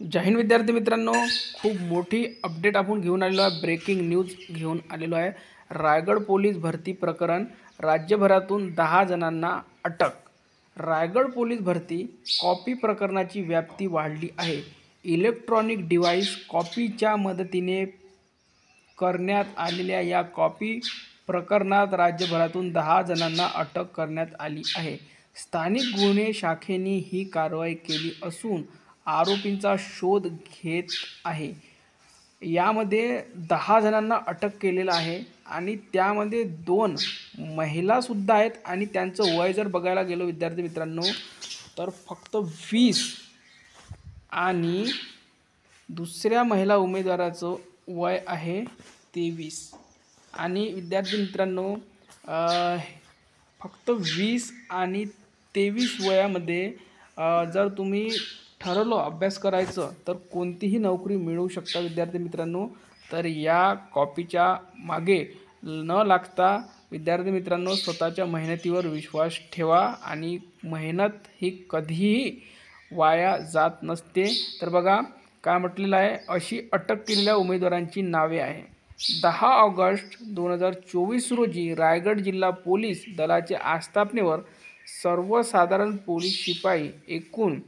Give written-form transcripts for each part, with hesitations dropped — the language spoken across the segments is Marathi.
जय हिंद विद्यार्थी मित्रांनो, खूप मोठी अपडेट आपण घेऊन आलेलो आहे। ब्रेकिंग न्यूज घेऊन आलेलो आहे। रायगड पोलीस भरती प्रकरण, राज्यभरातून 10 जणांना अटक। रायगड पोलीस भरती कॉपी प्रकरणाची व्याप्ती वाढली आहे। इलेक्ट्रॉनिक डिव्हाइस कॉपीच्या मदतीने करण्यात आलेल्या या कॉपी प्रकरणात राज्यभरातून 10 जणांना अटक करण्यात आली आहे। स्थानिक गुन्हे शाखेने ही कारवाई केली असून आरोपींचा शोध घेत आहे। यामध्ये 10 जणांना अटक केलेला आहे आणि त्यामध्ये 2 महिलासुद्धा आहेत आणि त्यांचं वय जर बघायला गेलो विद्यार्थी मित्रांनो तर फक्त 20 आणि दुसऱ्या महिला उमेदवाराचं वय आहे 23 आणि विद्यार्थी मित्रांनो फक्त 20 आणि 23 वयामध्ये जर तुम्ही ठरवलं अभ्यास करायचं तर कोणतीही नोकरी मिळू शकता विद्यार्थी मित्रांनो। तर या कॉपीच्या मागे न लागता विद्यार्थी मित्रांनो स्वतःच्या मेहनतीवर विश्वास ठेवा आणि मेहनत ही कधीही वाया जात नसते। तर बघा काय म्हटलेलं आहे, अशी अटक केलेल्या उमेदवारांची नावे आहे। 10 ऑगस्ट 2024 रोजी रायगड जिल्हा पोलीस दलाच्या आस्थापनेवर सर्वसाधारण पोलीस शिपाई एकूण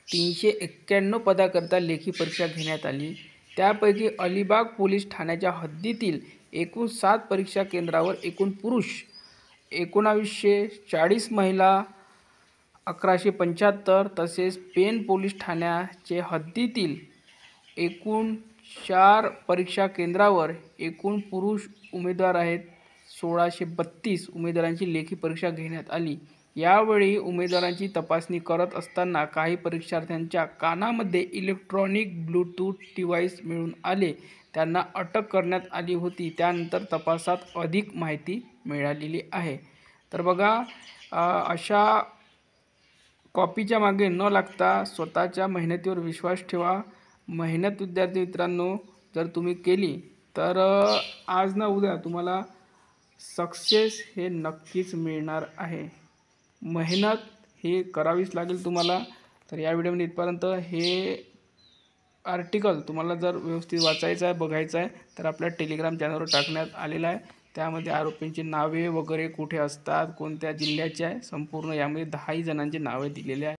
391 पदाकरता लेखी परीक्षा घेण्यात आली। त्यापैकी अलिबाग पोलीस ठाण्याच्या हद्दीतील एकूण 7 परीक्षा केंद्रावर एकूण पुरुष 1940, महिला 1175 तसेच पेन पोलीस ठाण्याचे हद्दीतील एकूण 4 परीक्षा केंद्रावर एकूण पुरुष उमेदवार आहेत 1632 उमेदवारांची लेखी परीक्षा घेण्यात आली। यावेळी उमेदवारांची तपासणी करत असताना काही परीक्षार्थ्यांच्या कानामध्ये इलेक्ट्रॉनिक ब्लूटूथ डिव्हाइस मिळून आले, त्यांना अटक करण्यात आली होती। त्यानंतर तपासात अधिक माहिती मिळालेली आहे। तर बघा अशा कॉपीच्या मागे न लागता स्वतःच्या मेहनतीवर विश्वास ठेवा। मेहनत विद्यार्थी मित्रांनो जर तुम्ही केली तर आज ना उद्या तुम्हाला सक्सेस हे नक्कीच मिळणार आहे। मेहनत हे करावीच लागेल तुम्हाला। तर या व्हिडिओमध्ये इथपर्यंत। हे आर्टिकल तुम्हाला जर व्यवस्थित वाचायचं आहे बघायचं आहे तर आपल्या टेलिग्राम चॅनलवर टाकण्यात आलेलं आहे। त्यामध्ये आरोपींची नावे वगैरे कुठे असतात, कोणत्या जिल्ह्याचे आहे, संपूर्ण यामध्ये 10 जणांची नावे दिलेली आहे।